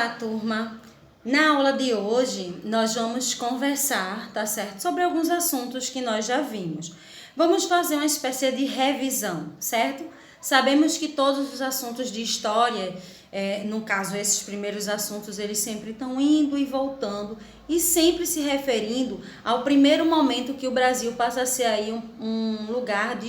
Olá, turma! Na aula de hoje, nós vamos conversar, tá certo? Sobre alguns assuntos que nós já vimos. Vamos fazer uma espécie de revisão, certo? Sabemos que todos os assuntos de história, no caso, esses primeiros assuntos, eles sempre estão indo e voltando e sempre se referindo ao primeiro momento que o Brasil passa a ser aí um lugar de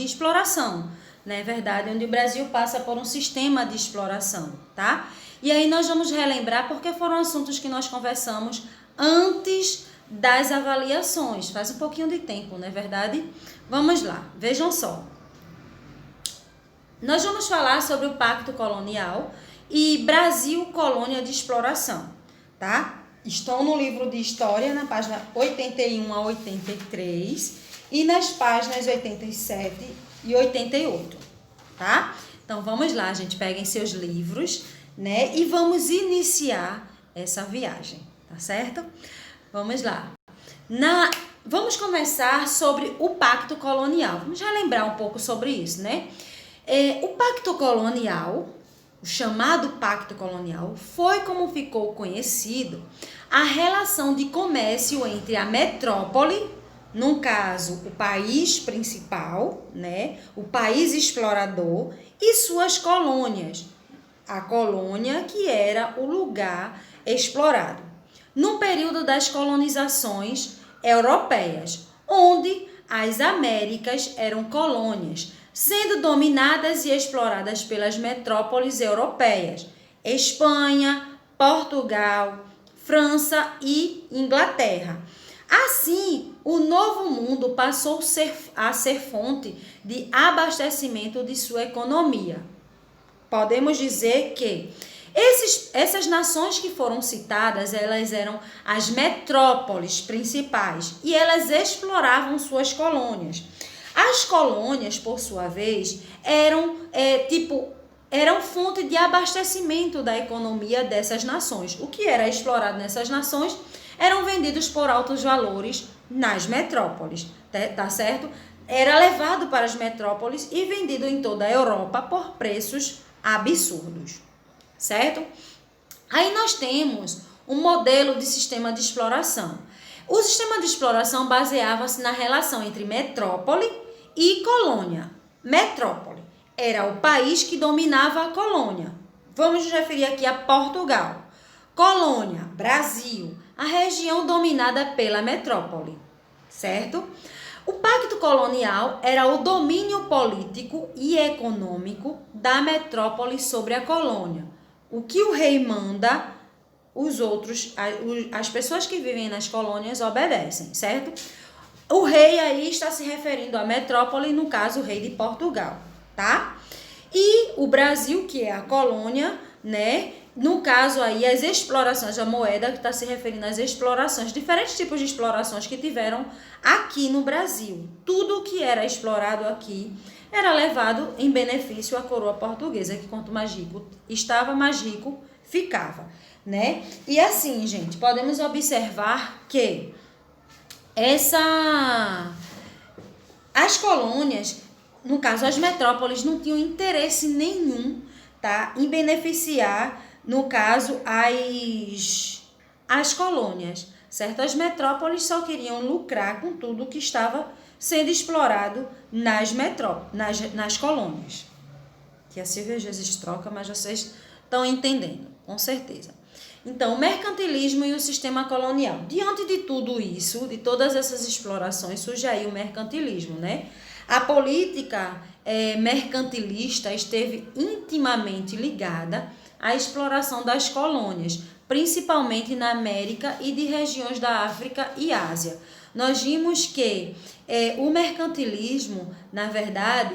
exploração, não é verdade? Onde o Brasil passa por um sistema de exploração, tá? E aí nós vamos relembrar porque foram assuntos que nós conversamos antes das avaliações. Faz um pouquinho de tempo, não é verdade? Vamos lá, vejam só. Nós vamos falar sobre o Pacto Colonial e Brasil Colônia de Exploração, tá? Estão no livro de História, na página 81 a 83 e nas páginas 87 e 88, tá? Então vamos lá, gente, peguem seus livros, né? E vamos iniciar essa viagem, tá certo? Vamos lá. Vamos começar sobre o Pacto Colonial. Vamos relembrar um pouco sobre isso, né? O Pacto Colonial, o chamado Pacto Colonial, foi como ficou conhecido a relação de comércio entre a metrópole, no caso, o país principal, né? O país explorador e suas colônias. A colônia que era o lugar explorado. No período das colonizações europeias, onde as Américas eram colônias, sendo dominadas e exploradas pelas metrópoles europeias, Espanha, Portugal, França e Inglaterra. Assim, o Novo Mundo passou a ser fonte de abastecimento de sua economia. Podemos dizer que essas nações que foram citadas, elas eram as metrópoles principais e elas exploravam suas colônias. As colônias, por sua vez, eram fonte de abastecimento da economia dessas nações. O que era explorado nessas nações eram vendidos por altos valores nas metrópoles, tá certo? Era levado para as metrópoles e vendido em toda a Europa por preços absurdos, certo? Aí nós temos um modelo de sistema de exploração. O sistema de exploração baseava-se na relação entre metrópole e colônia. Metrópole era o país que dominava a colônia. Vamos nos referir aqui a Portugal. Colônia, Brasil, a região dominada pela metrópole, certo? O Pacto Colonial era o domínio político e econômico da metrópole sobre a colônia. O que o rei manda, as pessoas que vivem nas colônias obedecem, certo? O rei aí está se referindo à metrópole, no caso o rei de Portugal, tá? E o Brasil, que é a colônia, né? No caso aí, as explorações, a moeda que está se referindo às explorações, diferentes tipos de explorações que tiveram aqui no Brasil. Tudo que era explorado aqui era levado em benefício à coroa portuguesa, que quanto mais rico estava, mais rico ficava, né? E assim, gente, podemos observar que as colônias, no caso as metrópoles, não tinham interesse nenhum, tá, em beneficiar, no caso, as colônias, certo? As metrópoles só queriam lucrar com tudo que estava sendo explorado nas colônias. Que a Silvia às vezes troca, mas vocês estão entendendo, com certeza. Então, o mercantilismo e o sistema colonial. Diante de tudo isso, de todas essas explorações, surge aí o mercantilismo, né? A política mercantilista esteve intimamente ligada à exploração das colônias, principalmente na América e de regiões da África e Ásia. Nós vimos que o mercantilismo, na verdade,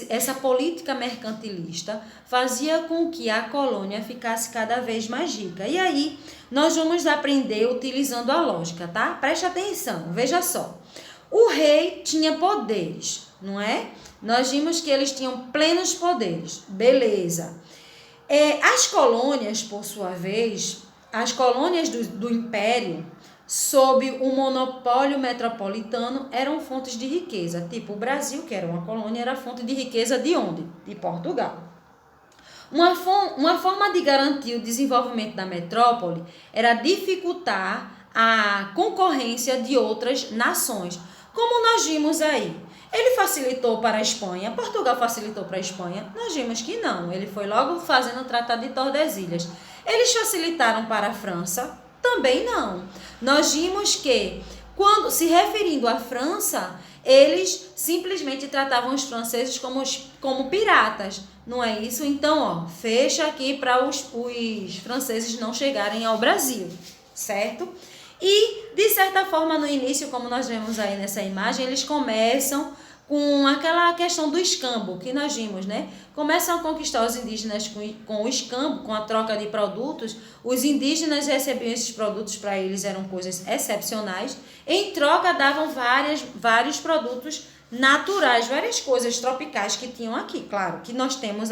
essa política mercantilista fazia com que a colônia ficasse cada vez mais rica. E aí, nós vamos aprender utilizando a lógica, tá? Preste atenção, veja só. O rei tinha poderes, não é? Nós vimos que eles tinham plenos poderes, beleza. As colônias, por sua vez, as colônias do império, sob o monopólio metropolitano, eram fontes de riqueza. Tipo, o Brasil, que era uma colônia, era fonte de riqueza de onde? De Portugal. Uma forma de garantir o desenvolvimento da metrópole era dificultar a concorrência de outras nações, como nós vimos aí. Ele facilitou para a Espanha, Portugal facilitou para a Espanha? Nós vimos que não, ele foi logo fazendo o Tratado de Tordesilhas. Eles facilitaram para a França? Também não. Nós vimos que, quando se referindo à França, eles simplesmente tratavam os franceses como piratas, não é isso? Então, fecha aqui para os franceses não chegarem ao Brasil, certo? E, de certa forma, no início, como nós vemos aí nessa imagem, eles começam com aquela questão do escambo que nós vimos, né? Começam a conquistar os indígenas com o escambo, com a troca de produtos. Os indígenas recebiam esses produtos, para eles eram coisas excepcionais. Em troca, davam vários produtos naturais, várias coisas tropicais que tinham aqui. Claro que nós temos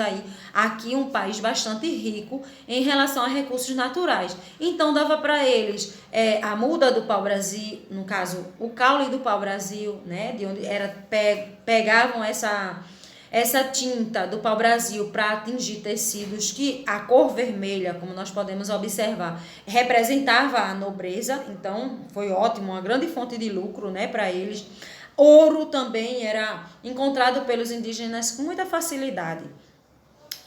aqui um país bastante rico em relação a recursos naturais. Então, dava para eles a muda do pau-brasil, no caso, o caule do pau-brasil, né? De onde pegavam essa tinta do pau-brasil para atingir tecidos que a cor vermelha, como nós podemos observar, representava a nobreza. Então, foi ótimo, uma grande fonte de lucro, né, para eles. Ouro também era encontrado pelos indígenas com muita facilidade.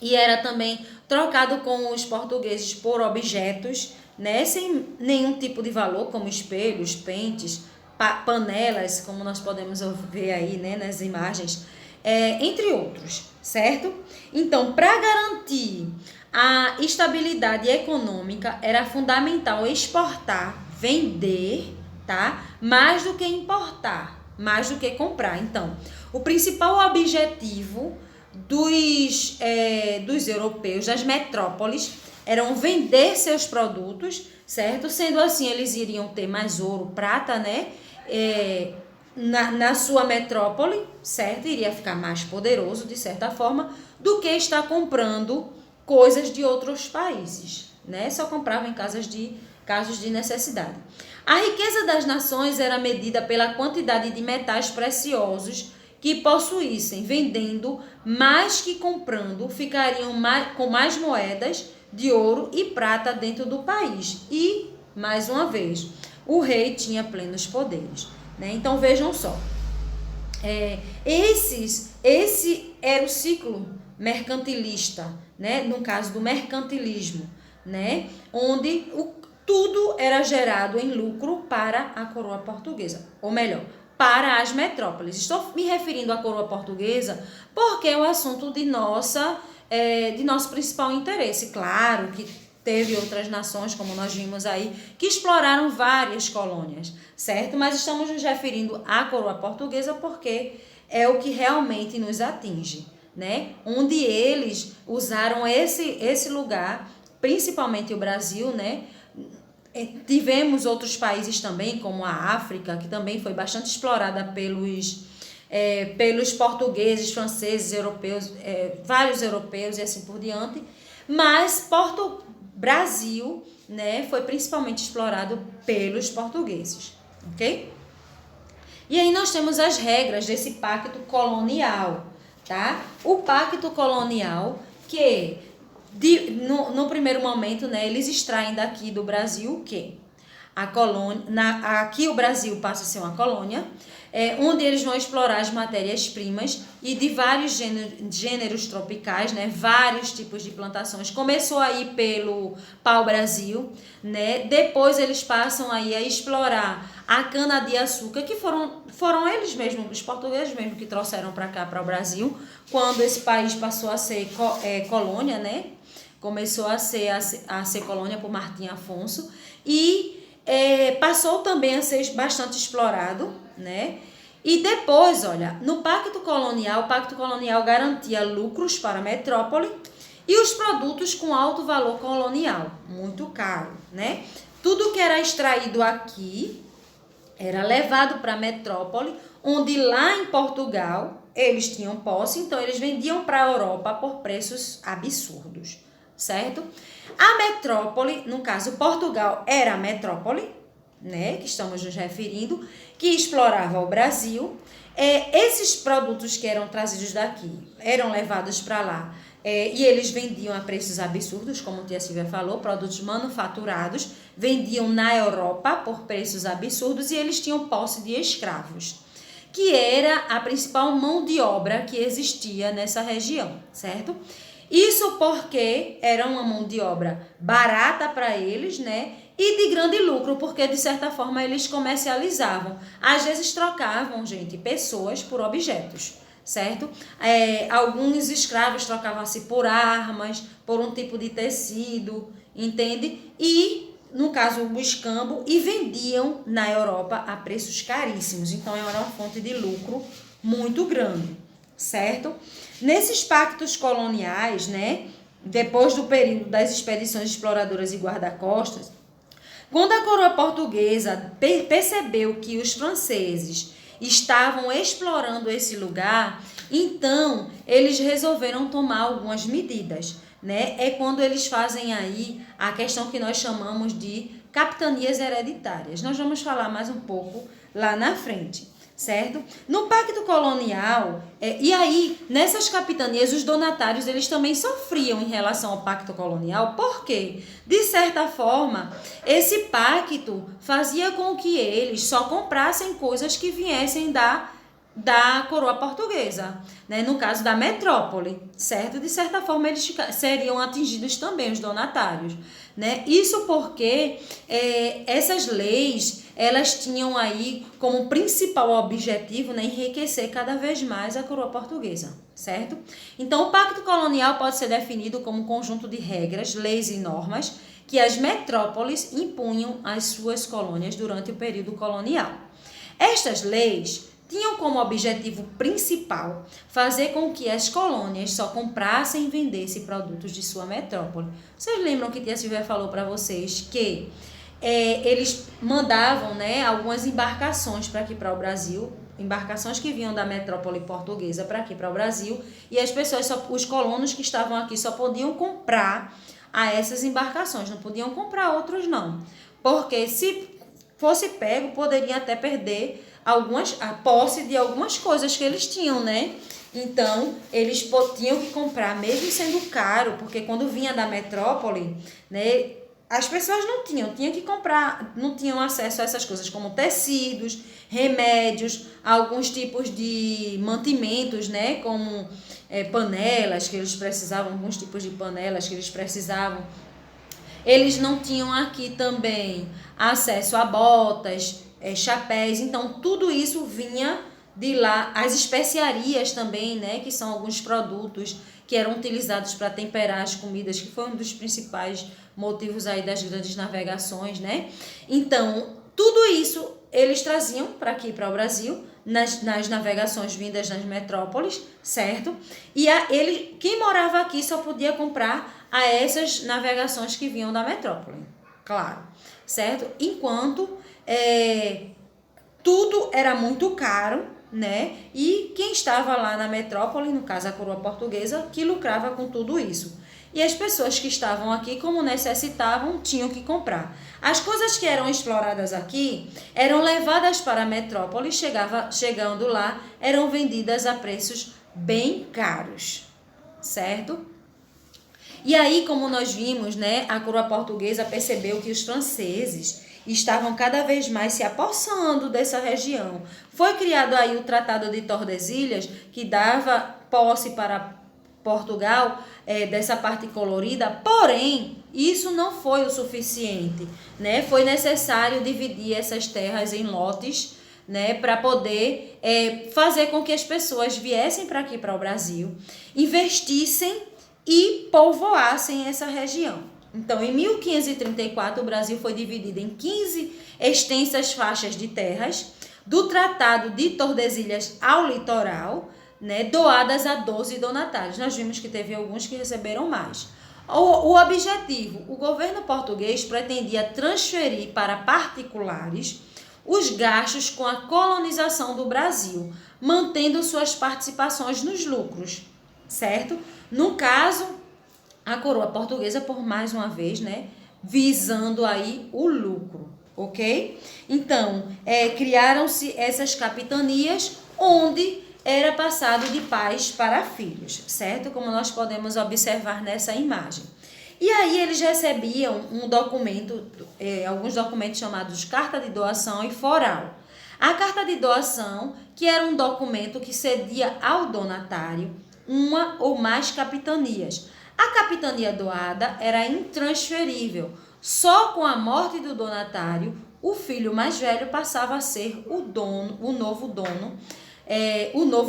E era também trocado com os portugueses por objetos, né, sem nenhum tipo de valor, como espelhos, pentes, panelas, como nós podemos ver aí, né, nas imagens, entre outros, certo? Então, para garantir a estabilidade econômica, era fundamental exportar, vender, tá? Mais do que importar, mais do que comprar. Então, o principal objetivo dos europeus, das metrópoles, eram vender seus produtos, certo? Sendo assim, eles iriam ter mais ouro, prata, né? Na sua metrópole, certo? Iria ficar mais poderoso, de certa forma, do que estar comprando coisas de outros países, né? Só compravam em casos de necessidade. A riqueza das nações era medida pela quantidade de metais preciosos que possuíssem. Vendendo mais que comprando, ficariam com mais moedas de ouro e prata dentro do país. E, mais uma vez, o rei tinha plenos poderes, né? Então, vejam só. Esse era o ciclo mercantilista, né? No caso do mercantilismo, né? Onde tudo era gerado em lucro para a coroa portuguesa, ou melhor, para as metrópoles. Estou me referindo à coroa portuguesa porque é o assunto de nosso principal interesse. Claro que teve outras nações, como nós vimos aí, que exploraram várias colônias, certo? Mas estamos nos referindo à coroa portuguesa porque é o que realmente nos atinge, né? Onde eles usaram esse lugar, principalmente o Brasil, né? Tivemos outros países também, como a África, que também foi bastante explorada pelos portugueses, franceses, europeus, vários europeus e assim por diante. Mas Brasil, né, foi principalmente explorado pelos portugueses, ok? E aí nós temos as regras desse pacto colonial, tá? O pacto colonial que... No primeiro momento, né, eles extraem daqui do Brasil o quê? A colônia, aqui o Brasil passa a ser uma colônia, onde eles vão explorar as matérias-primas e de vários gêneros tropicais, né, vários tipos de plantações. Começou aí pelo pau-brasil, né, depois eles passam aí a explorar a cana-de-açúcar, que foram eles mesmos, os portugueses mesmo, que trouxeram para cá, para o Brasil, quando esse país passou a ser colônia, né? Começou a ser colônia por Martim Afonso e passou também a ser bastante explorado, né? E depois, olha, no Pacto Colonial, o Pacto Colonial garantia lucros para a metrópole e os produtos com alto valor colonial, muito caro, né? Tudo que era extraído aqui era levado para a metrópole, onde lá em Portugal eles tinham posse, então eles vendiam para a Europa por preços absurdos, certo? A metrópole, no caso Portugal, era a metrópole, né, que estamos nos referindo, que explorava o Brasil. Esses produtos que eram trazidos daqui eram levados para lá, E eles vendiam a preços absurdos, como a tia Silvia falou, produtos manufaturados, vendiam na Europa por preços absurdos e eles tinham posse de escravos, que era a principal mão de obra que existia nessa região, certo? Isso porque era uma mão de obra barata para eles, né? E de grande lucro, porque de certa forma eles comercializavam. Às vezes trocavam, gente, pessoas por objetos, certo? Alguns escravos trocavam-se por armas, por um tipo de tecido, entende? E, no caso, o escambo, e vendiam na Europa a preços caríssimos. Então, era uma fonte de lucro muito grande, certo? Nesses pactos coloniais, né, depois do período das expedições exploradoras e guarda-costas, quando a coroa portuguesa percebeu que os franceses estavam explorando esse lugar, então eles resolveram tomar algumas medidas, né? É quando eles fazem aí a questão que nós chamamos de capitanias hereditárias. Nós vamos falar mais um pouco lá na frente, certo? No pacto colonial, e aí nessas capitanias os donatários eles também sofriam em relação ao pacto colonial, porque de certa forma esse pacto fazia com que eles só comprassem coisas que viessem da coroa portuguesa, né? No caso da metrópole, certo? De certa forma eles seriam atingidos também, os donatários, né? Isso porque essas leis, elas tinham aí como principal objetivo, né, enriquecer cada vez mais a coroa portuguesa, certo? Então o pacto colonial pode ser definido como um conjunto de regras, leis e normas que as metrópoles impunham às suas colônias durante o período colonial. Estas leis tinham como objetivo principal fazer com que as colônias só comprassem e vendessem produtos de sua metrópole. Vocês lembram que tia Silvia falou para vocês que eles mandavam, né, algumas embarcações para aqui para o Brasil, embarcações que vinham da metrópole portuguesa para aqui para o Brasil, e as pessoas, os colonos que estavam aqui só podiam comprar a essas embarcações, não podiam comprar outros não, porque se fosse pego, poderia até perder a posse de algumas coisas que eles tinham, né? Então, eles tinham que comprar, mesmo sendo caro, porque quando vinha da metrópole, né, as pessoas tinham que comprar, não tinham acesso a essas coisas como tecidos, remédios, alguns tipos de mantimentos, né, como panelas que eles precisavam, alguns tipos de panelas que eles precisavam. Eles não tinham aqui também acesso a botas, chapéus, então tudo isso vinha de lá. As especiarias também, né, que são alguns produtos que eram utilizados para temperar as comidas, que foi um dos principais motivos aí das grandes navegações, né? Então, tudo isso eles traziam para aqui, para o Brasil, nas navegações vindas nas metrópoles, certo? E quem morava aqui só podia comprar a essas navegações que vinham da metrópole, claro, certo? Enquanto tudo era muito caro, né? E quem estava lá na metrópole, no caso a coroa portuguesa, que lucrava com tudo isso. E as pessoas que estavam aqui, como necessitavam, tinham que comprar. As coisas que eram exploradas aqui eram levadas para a metrópole, chegando lá, eram vendidas a preços bem caros, certo? E aí, como nós vimos, né, a coroa portuguesa percebeu que os franceses estavam cada vez mais se apossando dessa região. Foi criado aí o Tratado de Tordesilhas, que dava posse para Portugal dessa parte colorida, porém, isso não foi o suficiente, né? Foi necessário dividir essas terras em lotes, né, para poder fazer com que as pessoas viessem para aqui, para o Brasil, investissem e povoassem essa região. Então, em 1534, o Brasil foi dividido em 15 extensas faixas de terras, do Tratado de Tordesilhas ao litoral, né, doadas a 12 donatários. Nós vimos que teve alguns que receberam mais. O objetivo, o governo português pretendia transferir para particulares os gastos com a colonização do Brasil, mantendo suas participações nos lucros, certo? No caso, a coroa portuguesa, por mais uma vez, né, visando aí o lucro, ok? Então, criaram-se essas capitanias onde era passado de pais para filhos, certo? Como nós podemos observar nessa imagem. E aí eles recebiam um documento, alguns documentos chamados carta de doação e foral. A carta de doação, que era um documento que cedia ao donatário uma ou mais capitanias. A capitania doada era intransferível. Só com a morte do donatário, o filho mais velho passava a ser o novo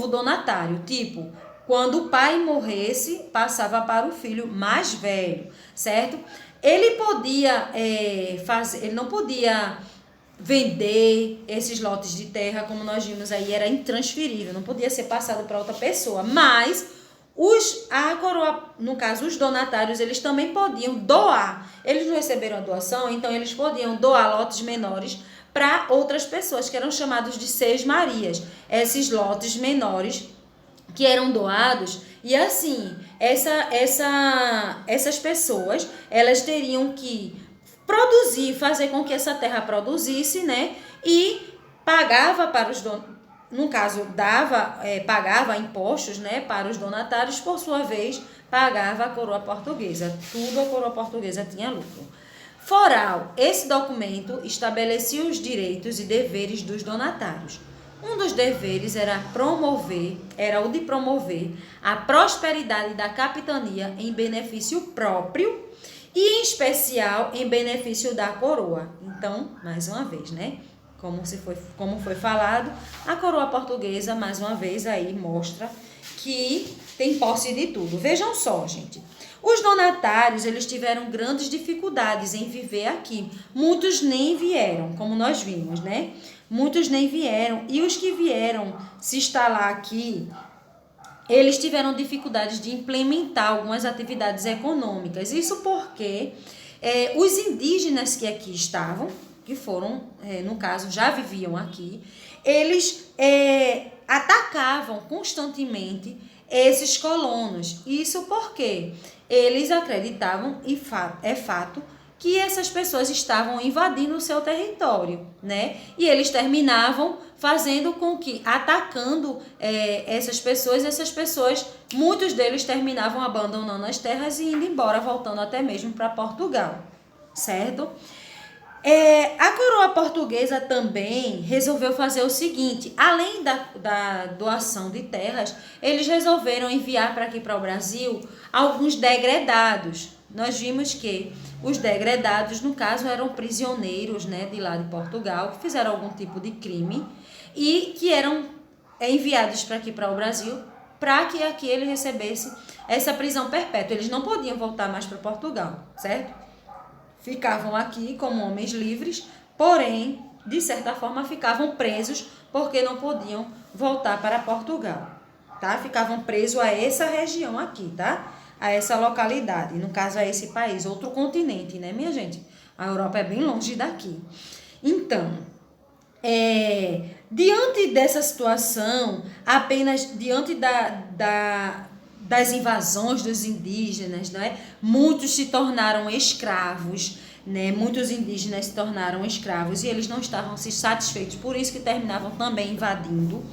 donatário. Tipo, quando o pai morresse, passava para o filho mais velho, certo? Ele podia ele não podia vender esses lotes de terra, como nós vimos aí, era intransferível, não podia ser passado para outra pessoa, mas a coroa, no caso, os donatários, eles também podiam doar. Eles não receberam a doação, então eles podiam doar lotes menores para outras pessoas, que eram chamados de seis-marias. Esses lotes menores que eram doados, e assim, essas pessoas, elas teriam que produzir, fazer com que essa terra produzisse, né? E pagava para os no caso, pagava impostos, né, para os donatários, por sua vez, pagava a coroa portuguesa. Tudo a coroa portuguesa tinha lucro. Foral. Esse documento estabelecia os direitos e deveres dos donatários. Um dos deveres era o de promover a prosperidade da capitania em benefício próprio e, em especial, em benefício da coroa. Então, mais uma vez, né? Como foi falado, a coroa portuguesa, mais uma vez, aí mostra que tem posse de tudo. Vejam só, gente. Os donatários, eles tiveram grandes dificuldades em viver aqui. Muitos nem vieram, como nós vimos, né? Muitos nem vieram. E os que vieram se instalar aqui, eles tiveram dificuldades de implementar algumas atividades econômicas. Isso porque os indígenas que aqui estavam, que foram, no caso, já viviam aqui, eles atacavam constantemente esses colonos. Isso porque eles acreditavam, e é fato, que essas pessoas estavam invadindo o seu território, né? E eles terminavam fazendo com que, atacando essas pessoas, muitos deles terminavam abandonando as terras e indo embora, voltando até mesmo para Portugal, certo? A coroa portuguesa também resolveu fazer o seguinte: além da doação de terras, eles resolveram enviar para aqui, para o Brasil, alguns degredados. Nós vimos que os degredados, no caso, eram prisioneiros, né, de lá de Portugal, que fizeram algum tipo de crime e que eram enviados para aqui, para o Brasil, para que aqui ele recebesse essa prisão perpétua. Eles não podiam voltar mais para Portugal, certo? Ficavam aqui como homens livres, porém, de certa forma, ficavam presos porque não podiam voltar para Portugal, tá? Ficavam presos a essa região aqui, tá? A essa localidade, no caso, a esse país, outro continente, né, minha gente? A Europa é bem longe daqui. Então, diante dessa situação, apenas diante das invasões dos indígenas, né? Muitos se tornaram escravos, né? Muitos indígenas se tornaram escravos e eles não estavam satisfeitos, por isso que terminavam também invadindo,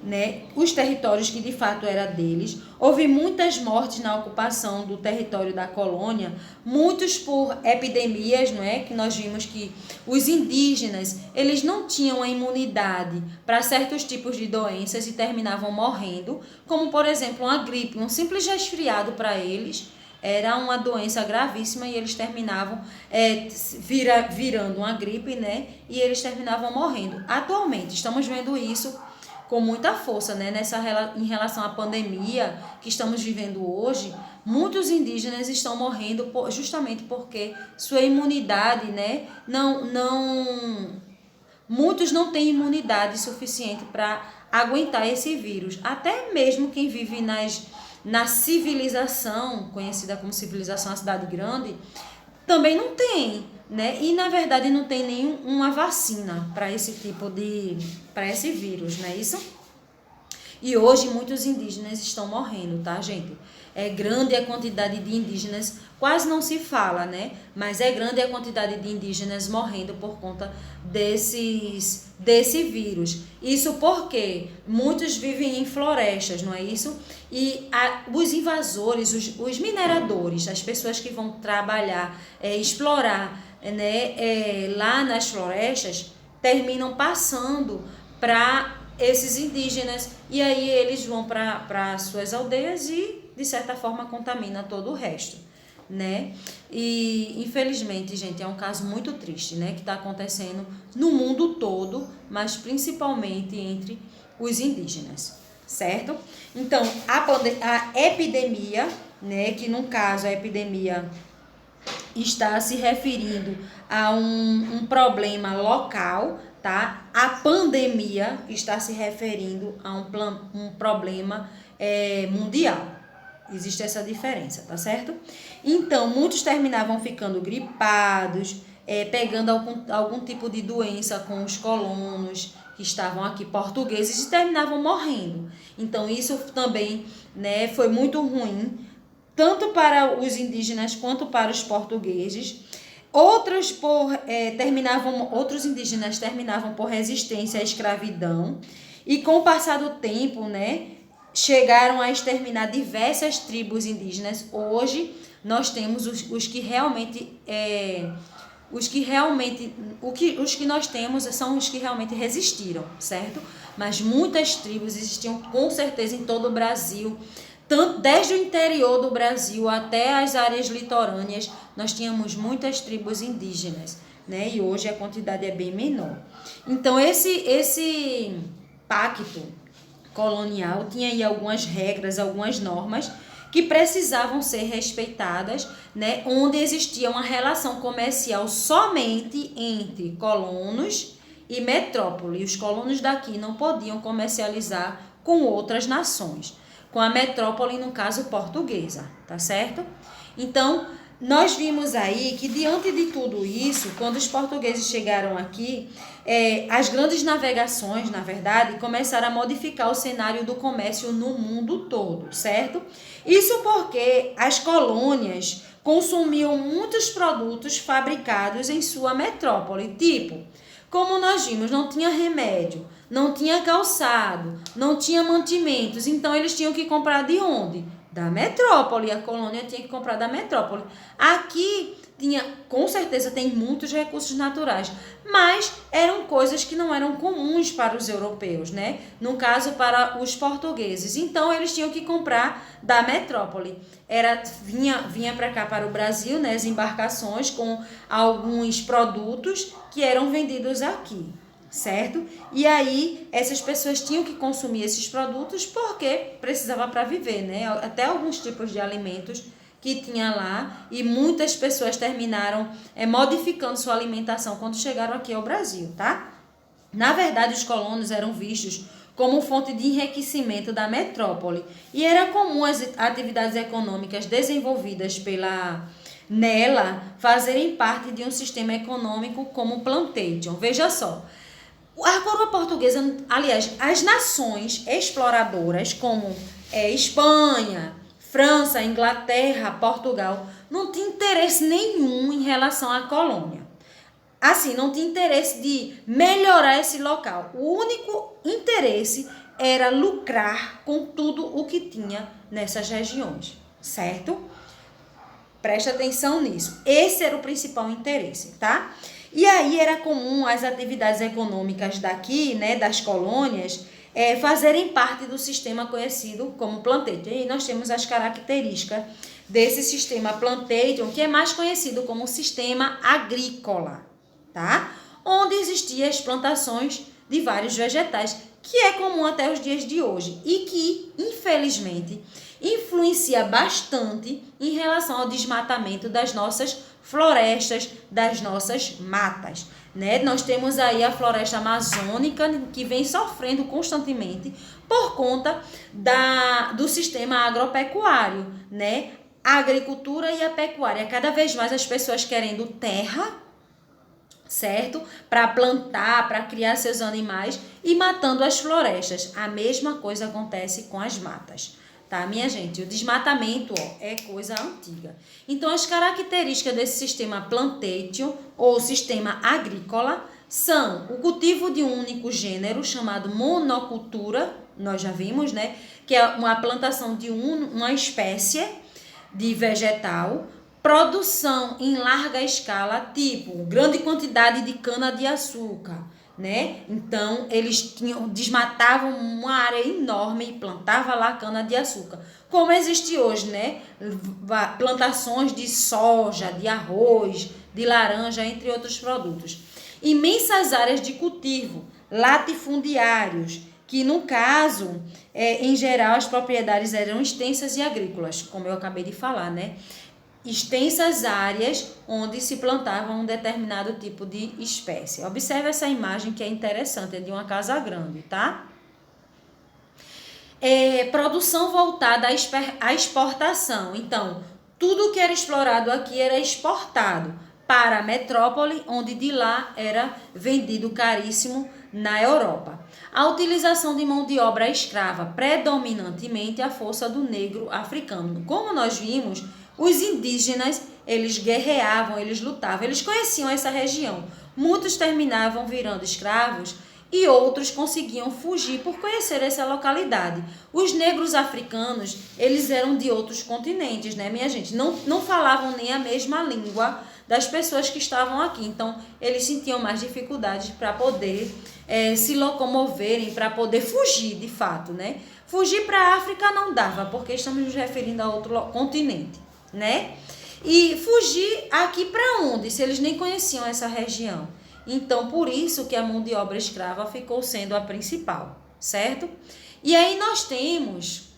né, os territórios que de fato eram deles. Houve muitas mortes na ocupação do território da colônia, muitos por epidemias, não é? Que nós vimos que os indígenas, eles não tinham a imunidade para certos tipos de doenças e terminavam morrendo, como por exemplo uma gripe, um simples resfriado para eles era uma doença gravíssima e eles terminavam virando uma gripe, né? E eles terminavam morrendo. Atualmente estamos vendo isso com muita força, né? Em relação à pandemia que estamos vivendo hoje, muitos indígenas estão morrendo justamente porque sua imunidade, né? Muitos não têm imunidade suficiente para aguentar esse vírus. Até mesmo quem vive na civilização, conhecida como civilização a cidade grande, também não tem, né? E na verdade não tem nenhuma vacina para esse vírus, não é isso? E hoje muitos indígenas estão morrendo, tá, gente? é grande a quantidade de indígenas, quase não se fala, né? Mas é grande a quantidade de indígenas morrendo por conta desse vírus. Isso porque muitos vivem em florestas, não é isso? E os invasores, os mineradores, as pessoas que vão trabalhar, explorar, né, lá nas florestas, terminam passando para esses indígenas, e aí eles vão para suas aldeias e, de certa forma, contamina todo o resto, né? E, infelizmente, gente, é um caso muito triste, né, que está acontecendo no mundo todo, mas principalmente entre os indígenas, certo? Então, a epidemia, né, que no caso a epidemia está se referindo a um problema local, tá? A pandemia está se referindo a um problema mundial. Existe essa diferença, tá certo? Então, muitos terminavam ficando gripados, pegando algum tipo de doença com os colonos que estavam aqui, portugueses, e terminavam morrendo. Então, isso também, né, foi muito ruim, tanto para os indígenas quanto para os portugueses. Outros indígenas terminavam por resistência à escravidão, e com o passar do tempo, né, chegaram a exterminar diversas tribos indígenas. Hoje nós temos os que nós temos são os que realmente resistiram, certo? Mas muitas tribos existiam com certeza em todo o Brasil. Tanto desde o interior do Brasil até as áreas litorâneas, nós tínhamos muitas tribos indígenas, né? E hoje a quantidade é bem menor. Então, esse pacto colonial tinha aí algumas regras, algumas normas que precisavam ser respeitadas, né? Onde existia uma relação comercial somente entre colonos e metrópole. Os colonos daqui não podiam comercializar com outras nações, com a metrópole, no caso, portuguesa, tá certo? Então, nós vimos aí que, diante de tudo isso, quando os portugueses chegaram aqui, as grandes navegações, na verdade, começaram a modificar o cenário do comércio no mundo todo, certo? Isso porque as colônias consumiam muitos produtos fabricados em sua metrópole, tipo, como nós vimos, não tinha remédio, não tinha calçado, não tinha mantimentos, então eles tinham que comprar de onde? Da metrópole, a colônia tinha que comprar da metrópole. Aqui tinha, com certeza tem muitos recursos naturais, mas eram coisas que não eram comuns para os europeus, né? No caso, para os portugueses. Então, eles tinham que comprar da metrópole. Vinha para cá, para o Brasil, né, as embarcações com alguns produtos que eram vendidos aqui, certo? E aí, essas pessoas tinham que consumir esses produtos porque precisava para viver, né? Até alguns tipos de alimentos que tinha lá, e muitas pessoas terminaram modificando sua alimentação quando chegaram aqui ao Brasil, tá? Na verdade, os colonos eram vistos como fonte de enriquecimento da metrópole, e era comum as atividades econômicas desenvolvidas nela fazerem parte de um sistema econômico como o plantation. Veja só, a coroa portuguesa, aliás, as nações exploradoras como Espanha, França, Inglaterra, Portugal, não tinha interesse nenhum em relação à colônia. Assim, não tinha interesse de melhorar esse local. O único interesse era lucrar com tudo o que tinha nessas regiões, certo? Presta atenção nisso. Esse era o principal interesse, tá? E aí era comum as atividades econômicas daqui, né, das colônias, fazerem parte do sistema conhecido como plantation. E nós temos as características desse sistema plantation, que é mais conhecido como sistema agrícola, tá? Onde existiam as plantações de vários vegetais, que é comum até os dias de hoje e que, infelizmente, influencia bastante em relação ao desmatamento das nossas florestas, das nossas matas, né? Nós temos aí a floresta amazônica, que vem sofrendo constantemente por conta do sistema agropecuário, né? A agricultura e a pecuária, cada vez mais as pessoas querendo terra, certo? Para plantar, para criar seus animais, e matando as florestas. A mesma coisa acontece com as matas, tá, minha gente? O desmatamento, ó, é coisa antiga. Então, as características desse sistema plantation ou sistema agrícola são o cultivo de um único gênero chamado monocultura, nós já vimos, né? Que é uma plantação de uma espécie de vegetal, produção em larga escala, tipo grande quantidade de cana-de-açúcar, né? Então, eles desmatavam uma área enorme e plantavam lá cana-de-açúcar. Como existe hoje, né? Plantações de soja, de arroz, de laranja, entre outros produtos. Imensas áreas de cultivo, latifundiários, que no caso, em geral, as propriedades eram extensas e agrícolas, como eu acabei de falar, né? Extensas áreas onde se plantava um determinado tipo de espécie. Observe essa imagem que é interessante, é de uma casa grande, tá? Produção voltada à exportação. Então, tudo que era explorado aqui era exportado para a metrópole, onde de lá era vendido caríssimo na Europa. A utilização de mão de obra escrava, predominantemente a força do negro africano. Como nós vimos, os indígenas, eles guerreavam, eles lutavam, eles conheciam essa região. Muitos terminavam virando escravos e outros conseguiam fugir por conhecer essa localidade. Os negros africanos, eles eram de outros continentes, né, minha gente? Não falavam nem a mesma língua das pessoas que estavam aqui. Então, eles sentiam mais dificuldades para poder se locomoverem, para poder fugir, de fato, né? Fugir para a África não dava, porque estamos nos referindo a outro continente, né? E fugir aqui para onde? Se eles nem conheciam essa região. Então, por isso que a mão de obra escrava ficou sendo a principal, certo? E aí nós temos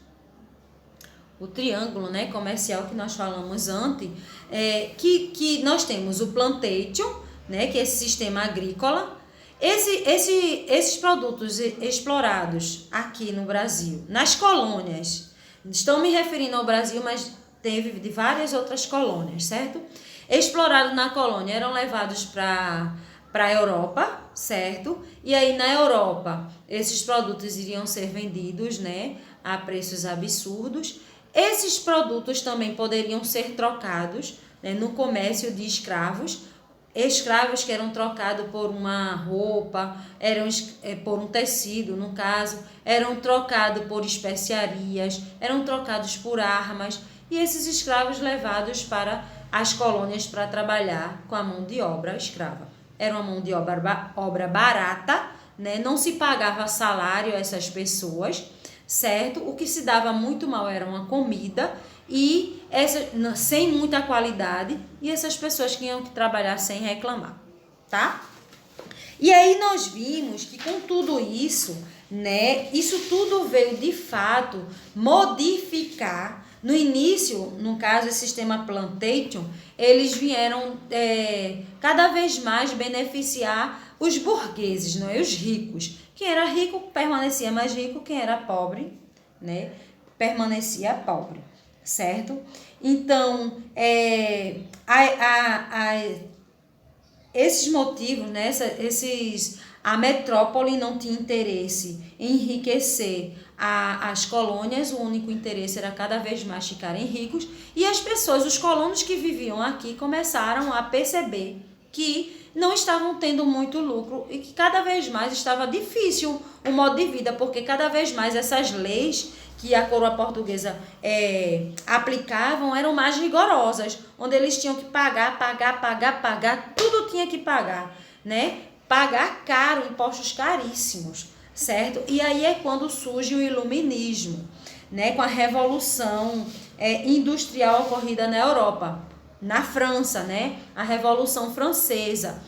o triângulo, né, comercial que nós falamos antes, que nós temos o plantation, né, que é esse sistema agrícola. Esses produtos explorados aqui no Brasil, nas colônias, estou me referindo ao Brasil, mas teve de várias outras colônias, certo? Explorados na colônia eram levados para a Europa, certo? E aí na Europa esses produtos iriam ser vendidos, né, a preços absurdos. Esses produtos também poderiam ser trocados, né, no comércio de escravos que eram trocados por uma roupa, por um tecido, no caso, eram trocados por especiarias, eram trocados por armas, e esses escravos levados para as colônias para trabalhar com a mão de obra escrava. Era uma mão de obra barata, né? Não se pagava salário a essas pessoas, certo? O que se dava muito mal era uma comida e sem muita qualidade, e essas pessoas tinham que trabalhar sem reclamar, tá? E aí nós vimos que com tudo isso, né, isso tudo veio de fato modificar. No início, no caso, esse sistema plantation, eles vieram cada vez mais beneficiar os burgueses, não é? Os ricos. Quem era rico permanecia mais rico, quem era pobre, né, permanecia pobre, certo? Então, esses motivos, né, a metrópole não tinha interesse em enriquecer as colônias, o único interesse era cada vez mais ficarem ricos, e as pessoas, os colonos que viviam aqui, começaram a perceber que não estavam tendo muito lucro e que cada vez mais estava difícil o modo de vida, porque cada vez mais essas leis que a coroa portuguesa aplicavam eram mais rigorosas, onde eles tinham que pagar, tudo tinha que pagar, né? Pagar caro, impostos caríssimos, certo? E aí é quando surge o iluminismo, né? Com a revolução industrial ocorrida na Europa, na França, né? A Revolução Francesa.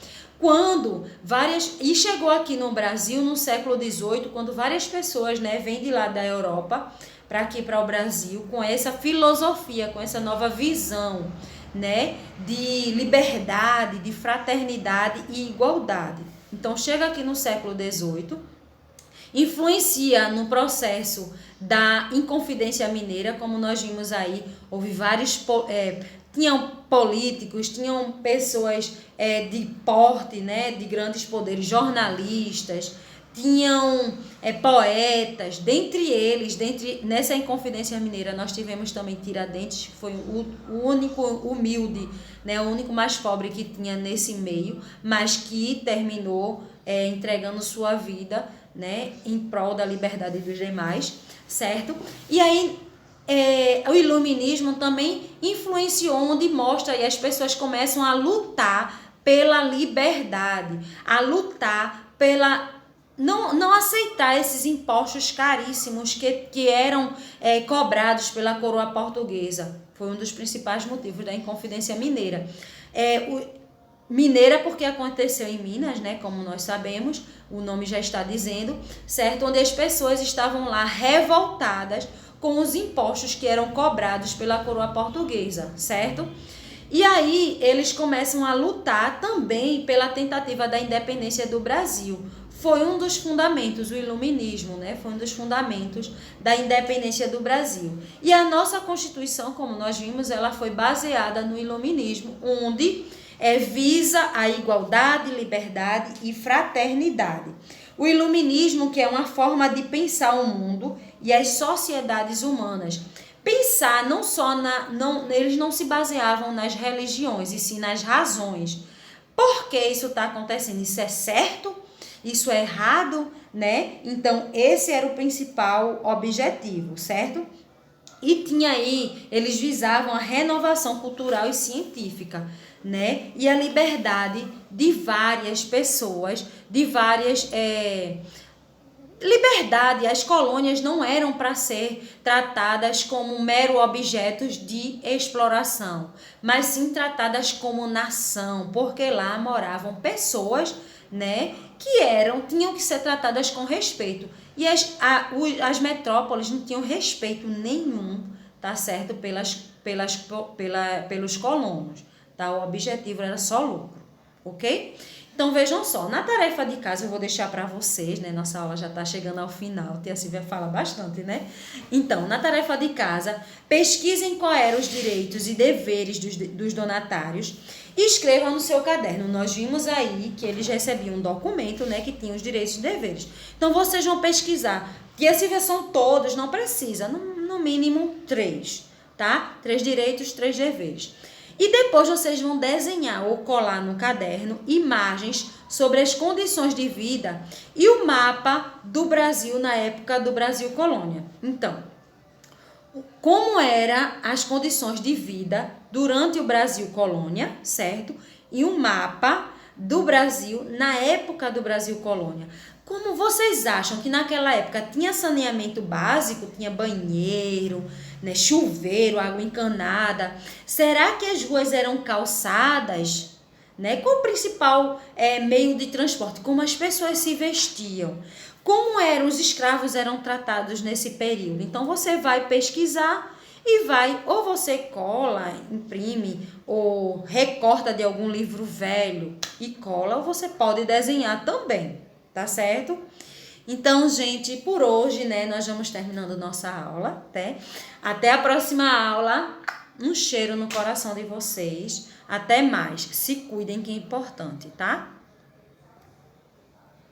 E chegou aqui no Brasil no século XVIII, quando várias pessoas, né, vêm de lá da Europa para aqui para o Brasil com essa filosofia, com essa nova visão, né, de liberdade, de fraternidade e igualdade. Então chega aqui no século XVIII, influencia no processo da Inconfidência Mineira, como nós vimos aí, houve vários tinham políticos, tinham pessoas de porte, né, de grandes poderes, jornalistas, tinham poetas, dentre eles, nessa Inconfidência Mineira, nós tivemos também Tiradentes, que foi o único humilde, né, o único mais pobre que tinha nesse meio, mas que terminou entregando sua vida, né, em prol da liberdade dos demais, certo? E aí, o iluminismo também influenciou, onde mostra e as pessoas começam a lutar pela liberdade, a lutar pela não aceitar esses impostos caríssimos que eram cobrados pela coroa portuguesa. Foi um dos principais motivos da Inconfidência Mineira. Mineira porque aconteceu em Minas, né, como nós sabemos, o nome já está dizendo, certo? Onde as pessoas estavam lá revoltadas com os impostos que eram cobrados pela coroa portuguesa, certo? E aí eles começam a lutar também pela tentativa da independência do Brasil. Foi um dos fundamentos, o iluminismo, né? Foi um dos fundamentos da independência do Brasil. E a nossa Constituição, como nós vimos, ela foi baseada no iluminismo, onde visa a igualdade, liberdade e fraternidade. O iluminismo, que é uma forma de pensar o mundo e as sociedades humanas. Pensar não só eles não se baseavam nas religiões, e sim nas razões. Por que isso está acontecendo? Isso é certo? Isso é errado, né? Então, esse era o principal objetivo, certo? E tinha aí, eles visavam a renovação cultural e científica, né? E a liberdade de várias pessoas, de várias... liberdade, as colônias não eram para ser tratadas como mero objetos de exploração, mas sim tratadas como nação, porque lá moravam pessoas, né, que tinham que ser tratadas com respeito. E as metrópoles não tinham respeito nenhum, tá certo, pelos colonos, tá? O objetivo era só lucro, ok? Então, vejam só, na tarefa de casa eu vou deixar para vocês, né? Nossa aula já está chegando ao final, a Silvia fala bastante, né? Então, na tarefa de casa, pesquisem quais eram os direitos e deveres dos donatários e escrevam no seu caderno. Nós vimos aí que eles recebiam um documento, né? Que tinha os direitos e deveres. Então, vocês vão pesquisar. E a Silvia são todos, não precisa, no mínimo 3, tá? 3 direitos, 3 deveres. E depois vocês vão desenhar ou colar no caderno imagens sobre as condições de vida e o mapa do Brasil na época do Brasil Colônia. Então, como eram as condições de vida durante o Brasil Colônia, certo? E um mapa do Brasil na época do Brasil Colônia. Como vocês acham que naquela época tinha saneamento básico, tinha banheiro, né, chuveiro, água encanada? Será que as ruas eram calçadas? Né? Qual o principal meio de transporte? Como as pessoas se vestiam? Como os escravos eram tratados nesse período? Então, você vai pesquisar e ou você cola, imprime, ou recorta de algum livro velho e cola, ou você pode desenhar também, tá certo? Então, gente, por hoje, né, nós vamos terminando nossa aula, né? Até a próxima aula. Um cheiro no coração de vocês. Até mais. Se cuidem, que é importante, tá?